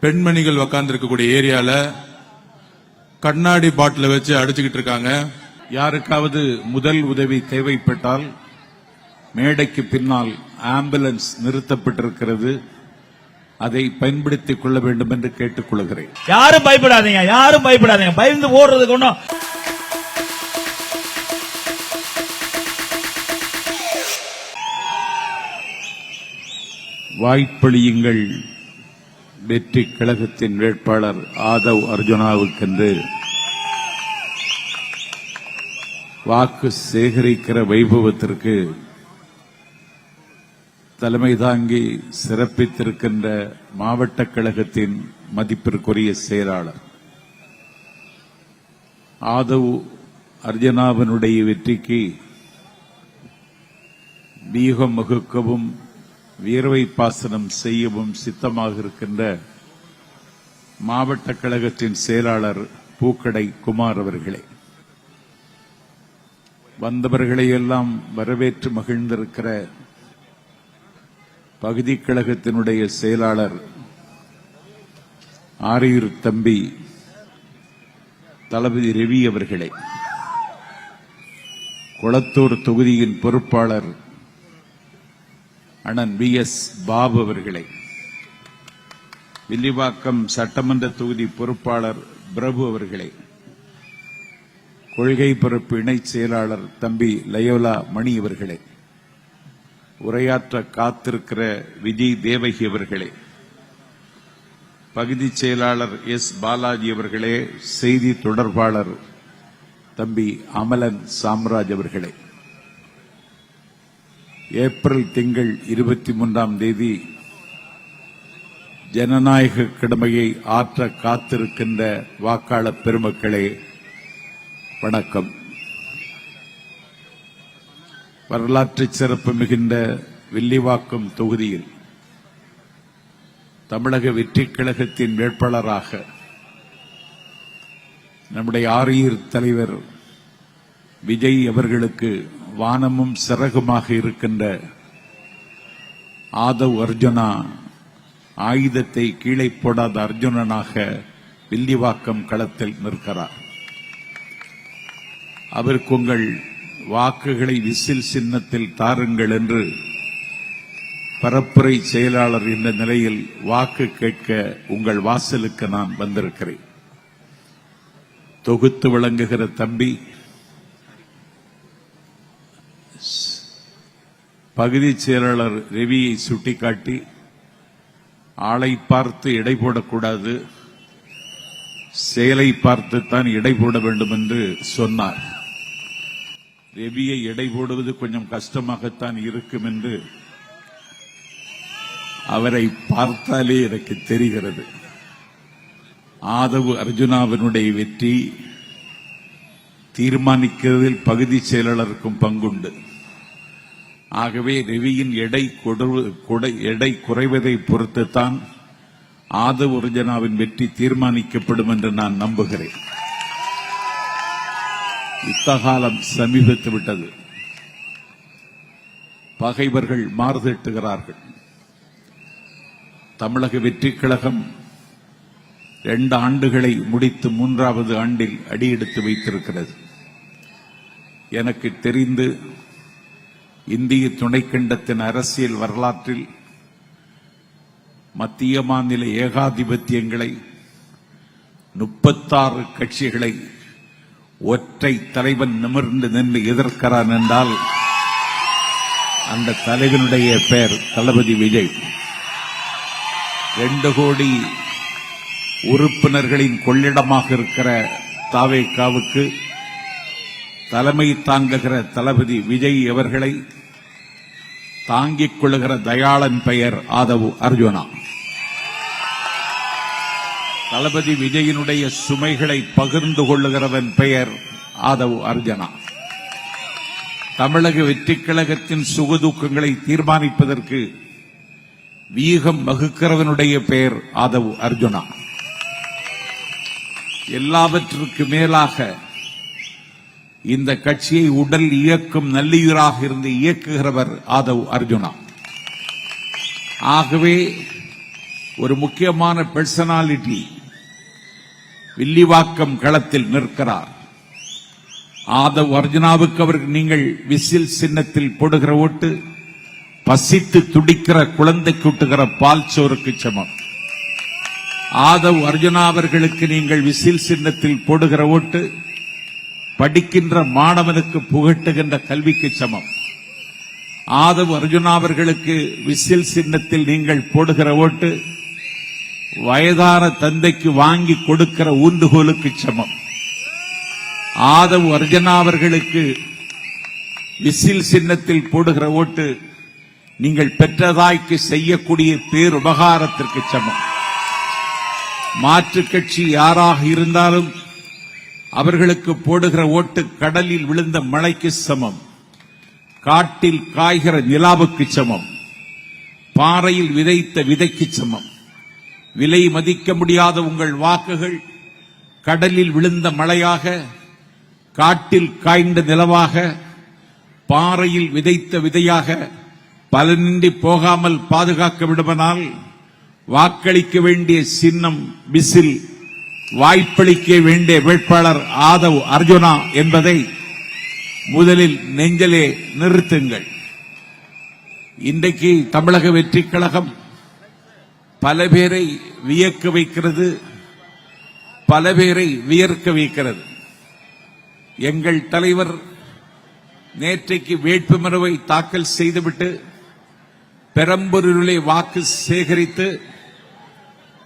பெண்மணிகள் உட்கார்ந்து இருக்கக்கூடிய ஏரியால கண்ணாடி பாட்டில வச்சு அடிச்சுக்கிட்டு இருக்காங்க. யாருக்காவது முதல் உதவி தேவைப்பட்டால் மேடைக்கு பின்னால் ஆம்புலன்ஸ் நிறுத்தப்பட்டிருக்கிறது, அதை பயன்படுத்திக் கொள்ள வேண்டும் என்று கேட்டுக் கொள்கிறேன். யாரும் பயப்படாதீங்க, யாரும் பயப்படாதீங்க, பயந்து ஓடுறதுக்கு ஒன்றும். வாய்ப்பளியுங்கள் வெற்றி கழகத்தின் வேட்பாளர் ஆதவ் அர்ஜுனாவுக்கென்று வாக்கு சேகரிக்கிற வைபவத்திற்கு தலைமை தாங்கி சிறப்பித்திருக்கின்ற மாவட்ட கழகத்தின் மதிப்பிற்குரிய செயலாளர் ஆதவ் அர்ஜுனாவினுடைய வெற்றிக்கு வீகம் வகுக்கவும் வீரவை பாசனம் செய்யவும் சித்தமாக இருக்கின்ற மாவட்ட கழகத்தின் செயலாளர் பூக்கடை குமார் அவர்களே, வந்தவர்களை எல்லாம் வரவேற்று மகிழ்ந்திருக்கிற பகுதி கழகத்தினுடைய செயலாளர் ஆரியூர் தம்பி தளபதி ரவி அவர்களே, கொளத்தூர் தொகுதியின் பொறுப்பாளர் அண்ணன் VS பாபு அவர்களே, வில்லிவாக்கம் சட்டமன்ற தொகுதி பொறுப்பாளர் பிரபு அவர்களே, கொள்கை பொறுப்பு இணைச் செயலாளர் தம்பி லயோலா மணி அவர்களே, உரையாற்ற காத்திருக்கிற விஜய் தேவகி அவர்களே, பகுதி செயலாளர் S பாலாஜி அவர்களே, செய்தி தொடர்பாளர் தம்பி அமலன் சாம்ராஜ் அவர்களே, ஏப்ரல் திங்கள் 23ஆம் தேதி ஜனநாயக கடமையை ஆற்ற காத்திருக்கின்ற வாக்காளர் பெருமக்களே வணக்கம். வரலாற்று சிறப்பு மிகுந்த வில்லிவாக்கம் தொகுதியில் தமிழக வெற்றி கழகத்தின் வேட்பாளராக நம்முடைய ஆரியூர் தலைவர் விஜய் அவர்களுக்கு வானமும் சிறகுமாக இருக்கின்ற ஆதவ் அர்ஜுனா ஆயுதத்தை கீழே போடாத அர்ஜுனனாக வில்லிவாக்கம் களத்தில் நிற்கிறார். அவருக்கு உங்கள் வாக்குகளை விசில் சின்னத்தில் தாருங்கள் என்று பரப்புரை செயலாளர் என்ற நிலையில் வாக்கு கேட்க உங்கள் வாசலுக்கு நான் வந்திருக்கிறேன். தொகுத்து வழங்குகிற தம்பி பகுதி செயலாளர் ரவியை சுட்டிக்காட்டி ஆளை பார்த்து எடை போடக்கூடாது, செயலை பார்த்துத்தான் எடை போட வேண்டும் என்று சொன்னார். ரவியை எடை போடுவது கொஞ்சம் கஷ்டமாகத்தான் இருக்கும் என்று அவரை பார்த்தாலே எனக்கு தெரிகிறது. ஆதவ் அர்ஜுனாவினுடைய வெற்றி தீர்மானிக்கிறதில் பகுதி செயலாளருக்கும் பங்குண்டு. ஆகவே ரவியின் எடை குறைவதை பொறுத்துத்தான் ஆதவ் அர்ஜுனாவின் வெற்றி தீர்மானிக்கப்படும் என்று நான் நம்புகிறேன். யுத்தகாலம் சமீபித்து விட்டது. பகைவர்கள் மாறுதட்டுகிறார்கள். தமிழக வெற்றி கழகம் 2 ஆண்டுகளை முடித்து 3வது ஆண்டில் அடியெடுத்து வைத்திருக்கிறது. எனக்கு தெரிந்து இந்திய துணைக்கண்டத்தின் அரசியல் வரலாற்றில் மத்திய மாநில ஏகாதிபத்தியங்களை 36 கட்சிகளை ஒற்றை தலைவன் நிமிர்ந்து நின்று எதிர்க்கிறான் என்றால் அந்த தலைவனுடைய பெயர் தளபதி விஜய். 2 கோடி உறுப்பினர்களின் கொள்ளிடமாக இருக்கிற தாவேகாவுக்கு தலைமை தாங்குகிற தளபதி விஜய் அவர்களை தாங்கிக் கொள்ளுகிற தயாளன் பெயர் ஆதவ் அர்ஜுனா. தளபதி விஜயினுடைய சுமைகளை பகிர்ந்து கொள்ளுகிறவன் பெயர் ஆதவ் அர்ஜுனா. தமிழக வெற்றி கழகத்தின் சுகதுக்கங்களை தீர்மானிப்பதற்கு வீகம் வகுக்கிறவனுடைய பெயர் ஆதவ் அர்ஜுனா. எல்லாவற்றுக்கு மேலாக இந்த கட்சியை உடல் இயக்கும் நல்லுயிராக இருந்து இயக்குகிறவர் ஆதவ் அர்ஜுனா. ஆகவே ஒரு முக்கியமான பர்சனாலிட்டி வில்லிவாக்கம் களத்தில் நிற்கிறார். ஆதவ் அர்ஜுனாவுக்கு அவருக்கு நீங்கள் விசில் சின்னத்தில் போடுகிற ஓட்டு பசித்து துடிக்கிற குழந்தை கூட்டுகிற பால் சோறுக்கு சமம். ஆதவ் அர்ஜுனா அவர்களுக்கு நீங்கள் விசில் சின்னத்தில் போடுகிற ஓட்டு படிக்கின்ற மாணவனுக்கு புகட்டுகின்ற கல்விக்கு சமம். ஆதவ் அர்ஜுனா அவர்களுக்கு விசில் சின்னத்தில் நீங்கள் போடுகிற ஓட்டு வயதான தந்தைக்கு வாங்கி கொடுக்கிற ஊன்றுகோலுக்கு சமம். ஆதவ் அர்ஜுனா அவர்களுக்கு விசில் சின்னத்தில் போடுகிற ஓட்டு நீங்கள் பெற்றதாய்க்கு செய்யக்கூடிய பேருபகாரத்திற்கு சமம். மாற்றுக் கட்சி யாராக இருந்தாலும் அவர்களுக்கு போடுகிற ஓட்டு கடலில் விழுந்த மழைக்கு சமம், காட்டில் காய்கிற நிலாவுக்கு சமம், பாறையில் விதைத்த விதைக்கு சமம். விலை மதிக்க முடியாத உங்கள் வாக்குகள் கடலில் விழுந்த மழையாக, காட்டில் காய்ந்த நிலவாக, பாறையில் விதைத்த விதையாக பலனின்றி போகாமல் பாதுகாக்க விடுவனால் வாக்களிக்க வேண்டிய சின்னம் விசில், வாய்ப்பளிக்க வேண்டிய வேட்பாளர் ஆதவ் அர்ஜுனா என்பதை முதலில் நெஞ்சிலே நிறுத்துங்கள். இன்றைக்கு தமிழக வெற்றிக் கழகம் பல பேரை வியக்க வைக்கிறது, பல பேரை வியர்க்க வைக்கிறது. எங்கள் தலைவர் நேற்றைக்கு வேட்புமனுவை தாக்கல் செய்துவிட்டு பெரம்பூரிலே வாக்கு சேகரித்து,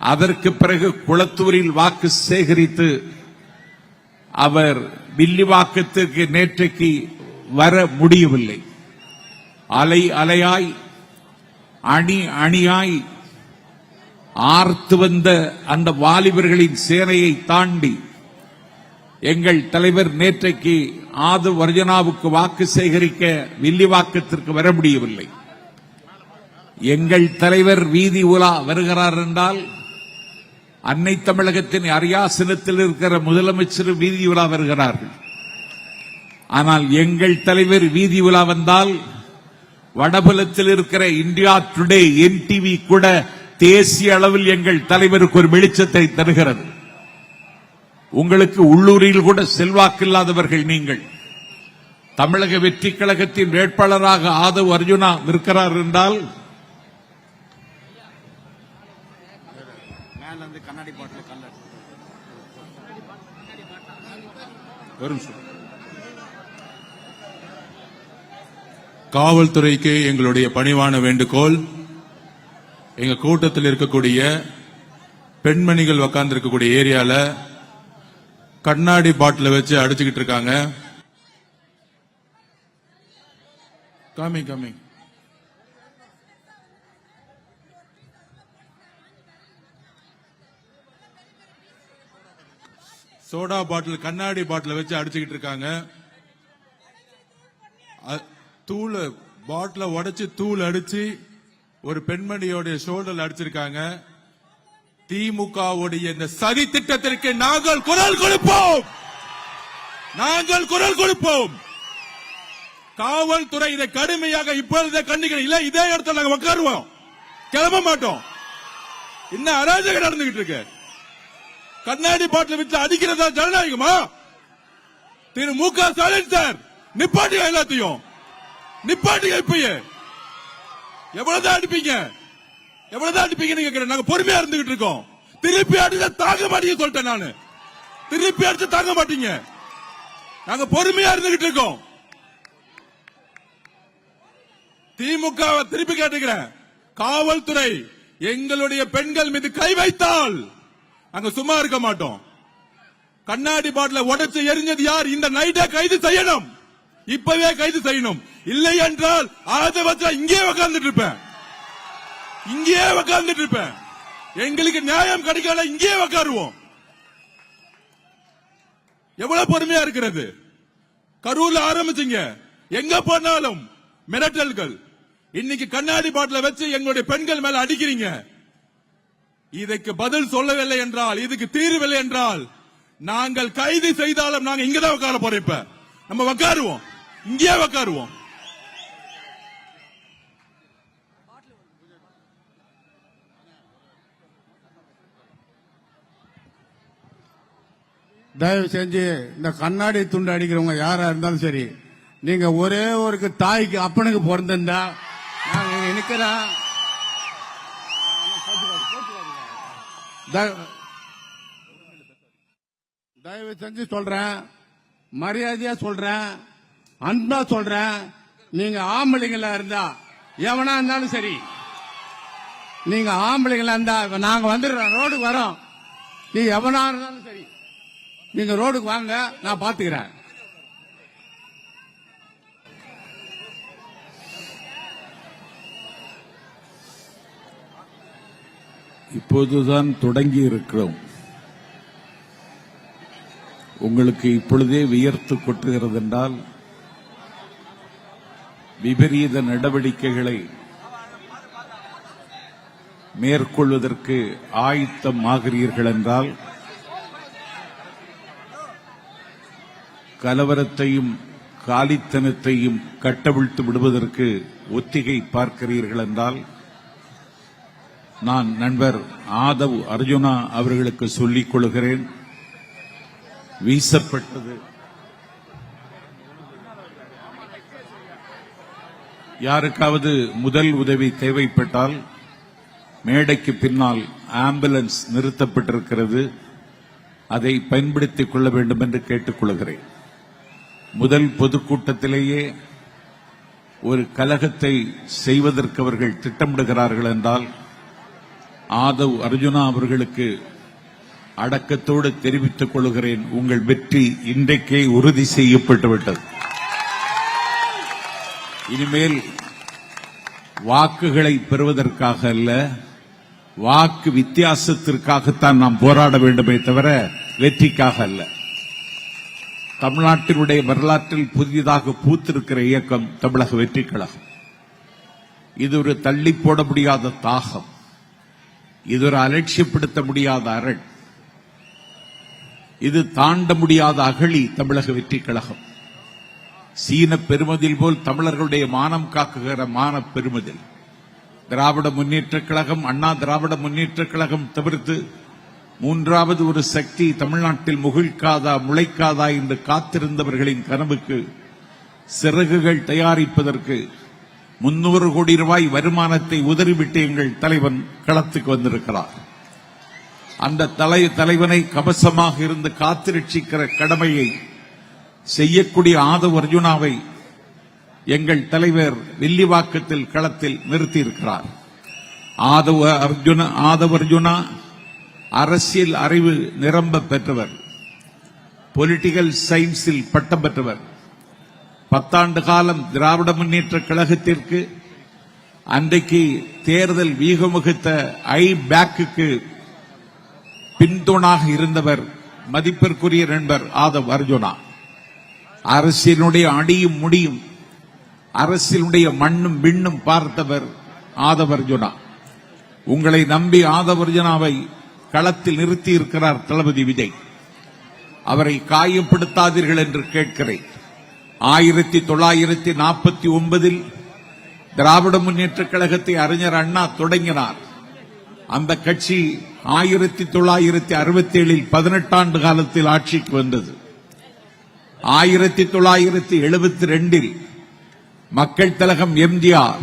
அதற்கு பிறகு குளத்தூரில் வாக்கு சேகரித்து அவர் வில்லிவாக்கத்திற்கு நேற்றைக்கு வர முடியவில்லை. அலை அலையாய் அணி அணியாய் ஆர்த்து வந்த அந்த வாலிபர்களின் சேனையை தாண்டி எங்கள் தலைவர் நேற்றைக்கு ஆதவ் அர்ஜுனாவுக்கு வாக்கு சேகரிக்க வில்லிவாக்கத்திற்கு வர முடியவில்லை. எங்கள் தலைவர் வீதி உலா வருகிறார் என்றால் அன்னை தமிழகத்தின் அரியாசனத்தில் இருக்கிற முதலமைச்சர் வீதி உலா வருகிறார்கள். ஆனால் எங்கள் தலைவர் வீதி உலா வந்தால் வடபுலத்தில் இருக்கிற இந்தியா டுடே என்டிவி கூட தேசிய அளவில் எங்கள் தலைவருக்கு ஒரு வெளிச்சத்தை தருகிறது. உங்களுக்கு உள்ளூரில் கூட செல்வாக்கில்லாதவர்கள் நீங்கள். தமிழக வெற்றிக் கழகத்தின் வேட்பாளராக ஆதவ் அர்ஜுனா நிற்கிறார் என்றால் காவல்துறைக்கு எங்களுடைய பணிவான வேண்டுகோள், எங்க கூட்டத்தில் இருக்கக்கூடிய பெண்மணிகள் உட்கார்ந்து இருக்கக்கூடிய ஏரியால கண்ணாடி பாட்டில வச்சு அடிச்சுக்கிட்டு இருக்காங்க. கமிங் சோடா பாட்டில் கண்ணாடி பாட்டில வச்சு அடிச்சுக்கிட்டு இருக்காங்க. தூள் பாட்டில உடைச்சு தூள் அடிச்சு ஒரு பெண்மணியோட ஷோல்டர்ல அடிச்சிருக்காங்க. திமுகவுடைய இந்த சதி திட்டத்திற்கு நாங்கள் குரல் கொடுப்போம். காவல்துறை இதை கடுமையாக இப்பொழுதே கண்டிக்கணும். இல்ல இதே இடத்துல நாங்க உட்காருவோம், கிளம்ப மாட்டோம். இன்னும் அராஜகம் நடந்துகிட்டு இருக்கு. கண்ணாடி பாட்டில் விட்டு அடிக்கிறதா ஜனநாயகமா? திரு மு க ஸ்டாலின் சார், நிப்பாட்டுங்க, எல்லாத்தையும் நிப்பாட்டுங்க. இப்பயே எவ்வளவுதான் அடிப்பீங்க நீங்க? நாங்க பொறுமையா இருந்துகிட்டு இருக்கோம். திருப்பி அடிச்சா தாங்க மாட்டீங்க சொல்லிட்டேன் நானு. திருப்பி அடிச்சா தாங்க மாட்டீங்க. நாங்க பொறுமையா இருந்துகிட்டு இருக்கோம். திமுக திருப்பி கேட்டுக்கிறேன், காவல்துறை எங்களுடைய பெண்கள் மீது கை வைத்தால் நாங்க சும்மா இருக்க மாட்டோம். கண்ணாடி பாட்டில உடைச்சு எரிஞ்சது யார்? இந்த நைட்டை கைது செய்யணும், இப்பவே கைது செய்யணும். இல்லை என்றால் அதை வச்சா இங்கே உட்கார்ந்துட்டு இருப்பேன். எங்களுக்கு நியாயம் கிடைக்கல, இங்கே உட்காருவோம். எவ்வளவு பொறுமையா இருக்கிறது? கரூர்ல ஆரம்பிச்சீங்க, எங்க போனாலும் மிரட்டல்கள். இன்னைக்கு கண்ணாடி பாட்டில வச்சு எங்களுடைய பெண்கள் மேல அடிக்கிறீங்க. இதற்கு பதில் சொல்லவில்லை என்றால், இதுக்கு தீர்வில்லை என்றால் நாங்கள் கைது செய்தாலும் நாங்க இங்கதான் உட்கார போறோம். இப்ப நம்ம உட்காருவோம், இங்கே உட்காருவோம். தயவு செஞ்சு இந்த கண்ணாடி துண்டு அடிக்கிறவங்க யாரா இருந்தாலும் சரி, நீங்க ஒரே ஒரு தாய்க்கு அப்பனுக்கு பிறந்திருந்தா நான் இங்க நிக்கிறேன். தயவு செஞ்சு சொல்றேன், மரியாதையா சொல்றேன், அன்பா சொல்றேன். நீங்க ஆம்பளைங்களா இருந்தா எவனா இருந்தாலும் சரி, நீங்க ஆம்பளைங்களா இருந்தா நாங்க வந்துடுறோம், ரோடுக்கு வரோம். நீ எவனா இருந்தாலும் சரி, நீங்க ரோடுக்கு வாங்க, நான் பாத்துக்கிறேன். இப்போதுதான் தொடங்கி இருக்கிறோம். உங்களுக்கு இப்பொழுதே வியர்த்து கொட்டுகிறது என்றால் விபரீத நடவடிக்கைகளை மேற்கொள்வதற்கு ஆயத்தம் ஆகிறீர்கள் என்றால் கலவரத்தையும் காலித்தனத்தையும் கட்டவிழ்த்து விடுவதற்கு ஒத்திகை பார்க்கிறீர்கள் என்றால் நான் நண்பர் ஆதவ் அர்ஜுனா அவர்களுக்கு சொல்லிக் கொள்கிறேன், வீசப்பட்டது யாருக்காவது முதல் உதவி தேவைப்பட்டால் மேடைக்கு பின்னால் ஆம்புலன்ஸ் நிறுத்தப்பட்டிருக்கிறது, அதை பயன்படுத்திக் கொள்ள வேண்டும் என்று கேட்டுக் கொள்கிறேன். முதல் பொதுக்கூட்டத்திலேயே ஒரு கலகத்தை செய்வதற்கு அவர்கள் திட்டமிடுகிறார்கள் என்றால் ஆதவ் அர்ஜுனா அவர்களுக்கு அடக்கத்தோடு தெரிவித்துக் கொள்கிறேன், உங்கள் வெற்றி இன்றைக்கே உறுதி செய்யப்பட்டுவிட்டது. இனிமேல் வாக்குகளை பெறுவதற்காக அல்ல, வாக்கு வித்தியாசத்திற்காகத்தான் நாம் போராட வேண்டுமே தவிர வெற்றிக்காக அல்ல. தமிழ்நாட்டினுடைய வரலாற்றில் புதிதாக பூத்திருக்கிற இயக்கம் தமிழக வெற்றிக் கழகம். இது ஒரு தள்ளி போட முடியாத தாகம், இது ஒரு அலட்சியப்படுத்த முடியாத அரண், இது தாண்ட முடியாத அகழி தமிழக வெற்றிக் கழகம். சீன பெருமதில் போல் தமிழர்களுடைய மானம் காக்குகிற மான பெருமதில் திராவிட முன்னேற்றக் கழகம், அண்ணா திராவிட முன்னேற்றக் கழகம் தவிர்த்து மூன்றாவது ஒரு சக்தி தமிழ்நாட்டில் முகிழ்காதா முளைக்காதா என்று காத்திருந்தவர்களின் கனவுக்கு சிறகுகள் தயாரிப்பதற்கு 300 கோடி ரூபாய் வருமானத்தை உதறிவிட்டு எங்கள் தலைவன் களத்துக்கு வந்திருக்கிறார். அந்த தலைவனை கவசமாக இருந்து காத்திரட்சிக்கிற கடமையை செய்யக்கூடிய ஆதவ் அர்ஜுனாவை எங்கள் தலைவர் வில்லிவாக்கத்தில் களத்தில் நிறுத்தியிருக்கிறார். ஆதவ் அர்ஜுனா அரசியல் அறிவு நிரம்ப பெற்றவர், பொலிட்டிக்கல் சயின்ஸில் பட்டம் பெற்றவர். 10 ஆண்டு காலம் திராவிட முன்னேற்ற கழகத்திற்கு அன்றைக்கு தேர்தல் வீகமுகித்த ஐபேக்கு பின்துணாக இருந்தவர் மதிப்பிற்குரிய நண்பர் ஆதவ் அர்ஜுனா. அரசியலுடைய அடியும் முடியும், அரசியலுடைய மண்ணும் விண்ணும் பார்த்தவர் ஆதவ் அர்ஜுனா. உங்களை நம்பி ஆதவ் அர்ஜுனாவை களத்தில் நிறுத்தி இருக்கிறார் தளபதி விஜய். அவரை காயப்படுத்தாதீர்கள் என்று கேட்கிறேன். 1949 திராவிட முன்னேற்றக் கழகத்தை அறிஞர் அண்ணா தொடங்கினார். அந்த கட்சி 1967 18 ஆண்டு காலத்தில் ஆட்சிக்கு வந்தது. 1972 மக்கள் திலகம் எம்ஜிஆர்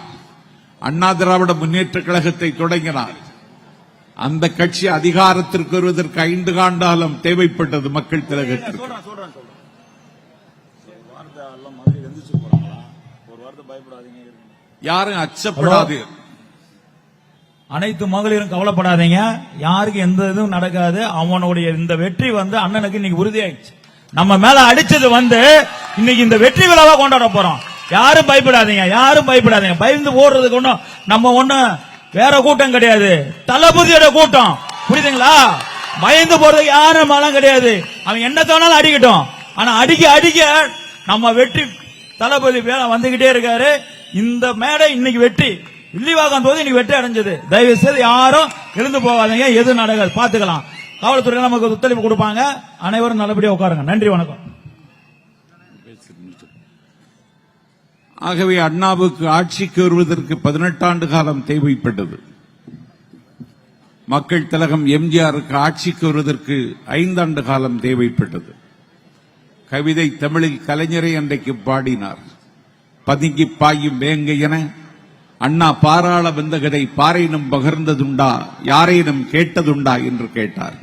அண்ணா திராவிட முன்னேற்றக் கழகத்தை தொடங்கினார். அந்த கட்சி அதிகாரத்திற்கு வருவதற்கு 5 ஆண்டாலும் தேவைப்பட்டது மக்கள் திலகத்திற்கு. யாரும் அச்சப்படாதீர்கள், அனைத்து மகளிரும் கவலைப்படாதீங்க, யாருக்கு எந்த இதுவும் நடக்காது. அவனுடைய இந்த வெற்றி அண்ணனுக்கு இன்னைக்கு உறுதியாயிடுச்சு. நம்ம மேல அடிச்சது இன்னைக்கு இந்த வெற்றி விழாவா கொண்டாட போறோம். யாரும் பயப்படாதீங்க, யாரும் பயப்படாதீங்க. பயந்து ஓடுறதுக்கு ஒண்ணும் நம்ம வேற கூட்டம் கிடையாது, தளபதியோட கூட்டம், புரியுதுங்களா? பயந்து போறதுக்கு யாரும் மலம் கிடையாது. அவன் என்ன தோணாலும் அடிக்கட்டும், ஆனா அடிக்க அடிக்க நம்ம வெற்றி தளபதி மேல வந்துகிட்டே இருக்காரு. இந்த மேடை இன்னைக்கு வெற்றி, வில்லிவாக்கம் போது இன்னைக்கு வெற்றி அடைஞ்சது. தயவு செய்து யாரும் எழுந்து போகாதீங்க, எது நடக்காது பாத்துக்கலாம். காவல்துறை நமக்கு ஒத்துழைப்பு கொடுப்பாங்க. அனைவரும் நல்லபடியா உட்காருங்க. நன்றி, வணக்கம். ஆகவே அண்ணாவுக்கு ஆட்சிக்கு வருவதற்கு 18 ஆண்டு காலம் தேவைப்பட்டது. மக்கள் திலகம் எம்ஜிஆருக்கு ஆட்சிக்கு வருவதற்கு 5 ஆண்டு காலம் தேவைப்பட்டது. கவிதை தமிழில் கலைஞரை அன்றைக்கு பாடினார். பதுங்கி பாயும் வேங்கையென அண்ணா பாராள வெந்தகதை பாரேனும் பகர்ந்ததுண்டா, யாரேனும் கேட்டதுண்டா என்று கேட்டார்.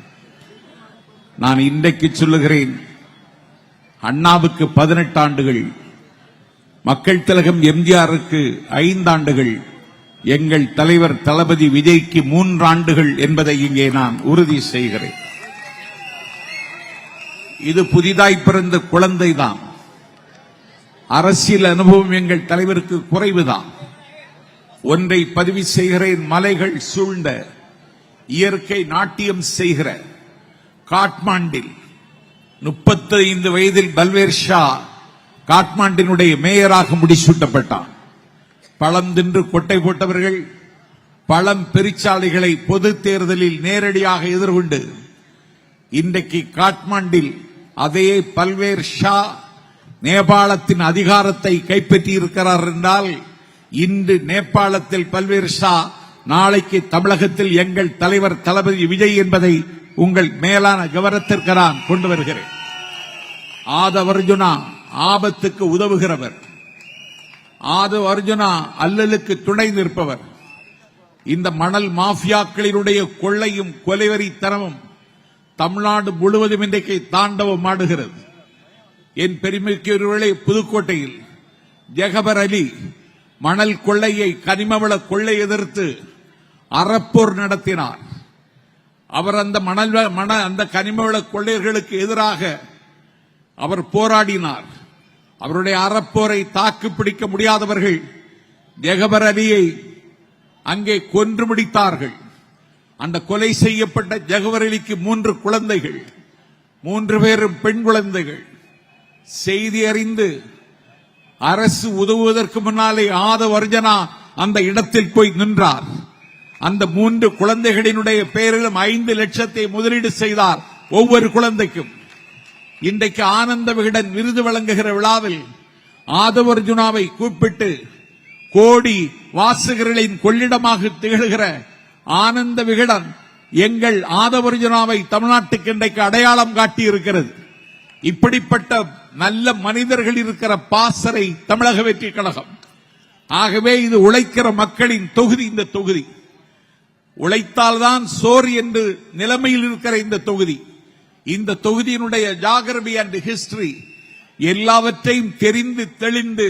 நான் இன்றைக்கு சொல்லுகிறேன், அண்ணாவுக்கு 18 ஆண்டுகள், மக்கள் திலகம் எம்ஜிஆருக்கு 5 ஆண்டுகள், எங்கள் தலைவர் தளபதி விஜய்க்கு 3 ஆண்டுகள் என்பதை இங்கே நான் உறுதி செய்கிறேன். இது புதிதாய் பிறந்த குழந்தைதான். அரசியல் அனுபவம் எங்கள் தலைவருக்கு குறைவுதான். ஒன்றை பதிவு செய்கிறேன், மலைகள் சூழ்ந்த இயற்கை நாட்டியம் செய்கிற காட்மாண்டில் 35 வயதில் பல்வேர் ஷா காட்மாண்டினுடைய மேயராக முடிசூட்டப்பட்டான். பழம் தின்று கொட்டை போட்டவர்கள் பழம் பெருச்சாலைகளை பொது தேர்தலில் நேரடியாக எதிர்கொண்டு இன்றைக்கு காட்மாண்டில் அதே பல்வேர் ஷா நேபாளத்தின் அதிகாரத்தை கைப்பற்றி இருக்கிறார் என்றால், இன்று நேபாளத்தில் பல்வேர் ஷா, நாளைக்கு தமிழகத்தில் எங்கள் தலைவர் தளபதி விஜய் என்பதை உங்கள் மேலான கவனத்திற்கு நான் கொண்டு வருகிறேன். ஆதவ அர்ஜுனா ஆபத்துக்கு உதவுகிறவர், ஆதவ அர்ஜுனா அல்லலுக்கு துணை நிற்பவர். இந்த மணல் மாஃபியாக்களினுடைய கொள்ளையும் கொலைவெறித்தனமும் தமிழ்நாடு முழுவதும் இன்றைக்கு தாண்டவம் ஆடுகிறது. என் பெருமைக்குரியவர்களே, புதுக்கோட்டையில் ஜெகபர் அலி மணல் கொள்ளையை, கனிமவள கொள்ளை எதிர்த்து அறப்போர் நடத்தினார். அவர் அந்த கனிமவள கொள்ளையர்களுக்கு எதிராக அவர் போராடினார். அவருடைய அறப்போரை தாக்கு பிடிக்க முடியாதவர்கள் ஜெகபர் அலியை அங்கே கொன்று முடித்தார்கள். அந்த கொலை செய்யப்பட்ட ஜெகபர் அலிக்கு 3 குழந்தைகள், 3 பேரும் பெண் குழந்தைகள். செய்தி அறிந்து அரசு உதவுவதற்கு முன்னாலே ஆதவ அர்ஜுனா அந்த இடத்தில் போய் நின்றார். அந்த 3 குழந்தைகளினுடைய பெயரிலும் 5 லட்சத்தை முதலீடு செய்தார் ஒவ்வொரு குழந்தைக்கும். இன்றைக்கு ஆனந்த விகடன் விருது வழங்குகிற விழாவில் ஆதவ அர்ஜுனாவை கூப்பிட்டு கோடி வாசகர்களின் கொள்ளிடமாக திகழ்கிற ஆனந்த விகடன் எங்கள் ஆதவ அர்ஜுனாவை தமிழ்நாட்டுக்கு இன்றைக்கு அடையாளம் காட்டியிருக்கிறது. இப்படிப்பட்ட நல்ல மனிதர்கள் இருக்கிற பாசறை தமிழக வெற்றி கழகம். ஆகவே இது உழைக்கிற மக்களின் தொகுதி. இந்த தொகுதி உழைத்தால்தான் சோறு என்று நிலைமையில் இருக்கிற இந்த தொகுதி, இந்த தொகுதியினுடைய ஜாகிரபி அண்ட் ஹிஸ்டரி எல்லாவற்றையும் தெரிந்து தெளிந்து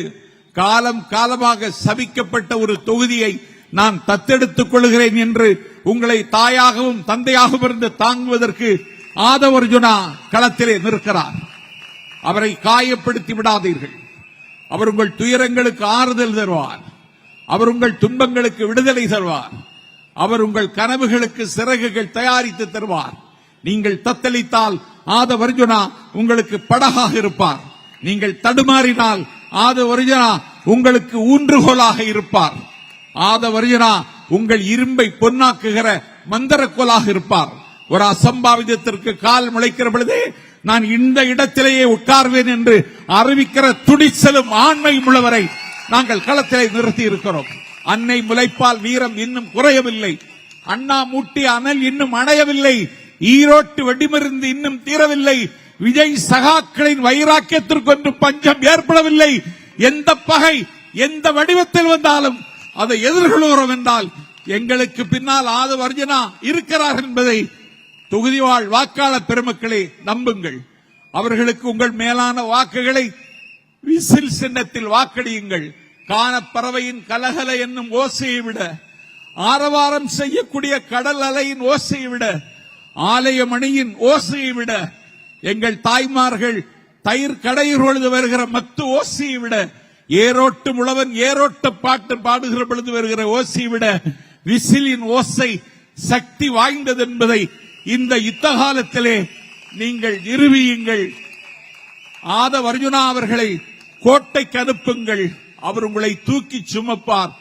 காலம் காலமாக சபிக்கப்பட்ட ஒரு தொகுதியை நான் தத்தெடுத்துக் கொள்கிறேன் என்று உங்களை தாயாகவும் தந்தையாகவும் இருந்து தாங்குவதற்கு ஆதவ அர்ஜுனா களத்திலே நிற்கிறார். அவரை காயப்படுத்தி விடாதீர்கள். அவர் உங்கள் துயரங்களுக்கு ஆறுதல் தருவார். அவர் உங்கள் துன்பங்களுக்கு விடுதலை தருவார். அவர் உங்கள் கனவுகளுக்கு சிறகுகள் தயாரித்து தருவார். நீங்கள் தத்தளித்தால் ஆதவ அர்ஜுனா உங்களுக்கு படகாக இருப்பார். நீங்கள் தடுமாறினால் ஆதவ அர்ஜுனா உங்களுக்கு ஊன்றுகோலாக இருப்பார். ஆதவ அர்ஜுனா உங்கள் இரும்பை பொன்னாக்குகிற மந்திரக்கோலாக இருப்பார். ஒரு அசம்பாவிதத்திற்கு கால் முளைக்கிற பொழுதே நான் இந்த இடத்திலேயே உட்கார்வேன் என்று அறிவிக்கிற துடிச்சலும் ஆண்மையும் உள்ளவரை நாங்கள் களத்திலே நிறுத்தி இருக்கிறோம். அன்னை முளைப்பால் வீரம் இன்னும் குறையவில்லை. அண்ணா மூட்டிய அனல் இன்னும் அணையவில்லை. ஈரோட்டு வெடிமருந்து இன்னும் தீரவில்லை. விஜய் சகாக்களின் வைராக்கியத்திற்கு ஒன்றும் பஞ்சம் ஏற்படவில்லை. எந்த பகை எந்த வடிவத்தில் வந்தாலும் அதை எதிர்கொள்கிறோம் என்றால் எங்களுக்கு பின்னால் ஆதவ அர்ஜுனா இருக்கிறார் என்பதை தொகுதி வாழ் வாக்காளர் பெருமக்களே நம்புங்கள். அவர்களுக்கு உங்கள் மேலான வாக்குகளை விசில் சின்னத்தில் வாக்களியுங்கள். கானப்பறவையின் கலகல என்னும் ஓசையை விட, ஆரவாரம் செய்யக்கூடிய கடல் அலையின் ஓசையை விட, ஆலய மணியின் ஓசையை விட, எங்கள் தாய்மார்கள் தயிர் கடையில் பொழுது வருகிற மத்து ஓசையை விட, ஏரோட்டு முழவன் ஏரோட்ட பாட்டு பாடுகிற பொழுது வருகிற ஓசையை விட விசிலின் ஓசை சக்தி வாய்ந்தது என்பதை இந்த யுத்த காலத்திலே நீங்கள் நிரூபியுங்கள். ஆதவ அர்ஜுனா அவர்களை கோட்டைக்கு அனுப்புங்கள். அவர் உங்களை தூக்கி சுமப்பார்,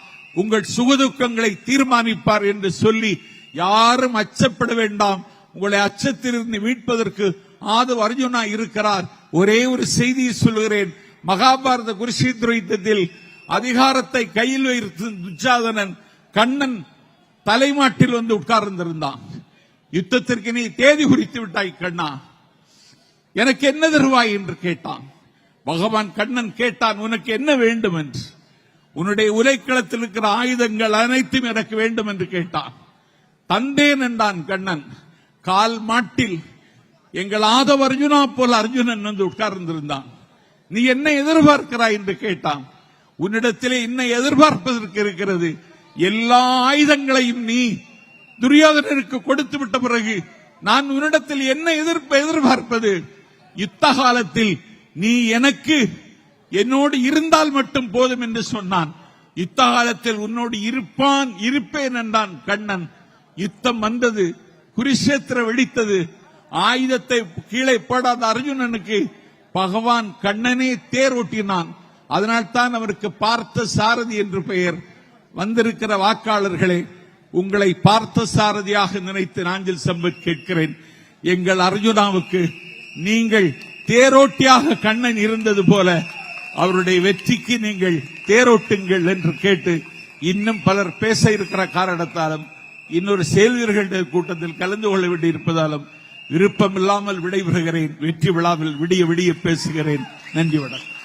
உங்கள் சுகதுக்கங்களை தீர்மானிப்பார் என்று சொல்லி யாரும் அச்சப்பட வேண்டாம். உங்களை அச்சத்திலிருந்து மீட்பதற்கு ஆதவ அர்ஜுனா இருக்கிறார். ஒரே ஒரு செய்தியை சொல்கிறேன். மகாபாரத குருஷேத்திர யுத்தத்தில் அதிகாரத்தை கையில் வைத்து துச்சாதனன் கண்ணன் தலைமாட்டில் வந்து உட்கார்ந்திருந்தான். யுத்தத்திற்கு நீ தேதி குறித்து விட்டாய் கண்ணா, எனக்கு என்ன தருவாய் என்று கேட்டான். பகவான் கண்ணன் கேட்டான், உனக்கு என்ன வேண்டும் என்று. உன்னுடைய உலைக்களத்தில் இருக்கிற ஆயுதங்கள் அனைத்தும் எனக்கு வேண்டும் என்று கேட்டான். தந்தேன் என்றான் கண்ணன். கால் மாட்டில் எங்கள் ஆதவ அர்ஜுனா போல அர்ஜுனன் வந்து உட்கார்ந்திருந்தான். நீ என்ன எதிர்பார்க்கிறாய் என்று கேட்டான். உன்னிடத்திலே என்ன எதிர்பார்ப்பதற்கு இருக்கிறது? எல்லா ஆயுதங்களையும் நீ துரியோதனருக்கு கொடுத்து விட்ட பிறகு நான் உன்னிடத்தில் என்ன எதிர்பார்ப்பது? யுத்த காலத்தில் நீ எனக்கு என்னோடு இருந்தால் மட்டும் போதும் என்று சொன்னான். யுத்த காலத்தில் உன்னோடு இருப்பேன் என்றான் கண்ணன். யுத்தம் வந்தது, குருஷேத்திர வெடித்தது. ஆயுதத்தை கீழே போடாத அர்ஜுனனுக்கு பகவான் கண்ணனே தேர் ஓட்டினான். அதனால்தான் அவருக்கு பார்த்த சாரதி என்று பெயர். வந்திருக்கிற வாக்காளர்களே, உங்களை பார்த்த சாரதியாக நினைத்து நாஞ்சில் சம்பத் கேட்கிறேன், எங்கள் அர்ஜுனாவுக்கு நீங்கள் தேரோட்டியாக கண்ணன் இருந்தது போல அவருடைய வெற்றிக்கு நீங்கள் தேரோட்டுங்கள் என்று கேட்டு, இன்னும் பலர் பேச இருக்கிற காரணத்தாலும் இன்னொரு செயல்வீரர்கள் கூட்டத்தில் கலந்து கொள்ள வேண்டியிருப்பதாலும் விருப்பமில்லாமல் விடைபெறுகிறேன். வெற்றி விழாவில் விடிய விடிய பேசுகிறேன். நன்றி, வணக்கம்.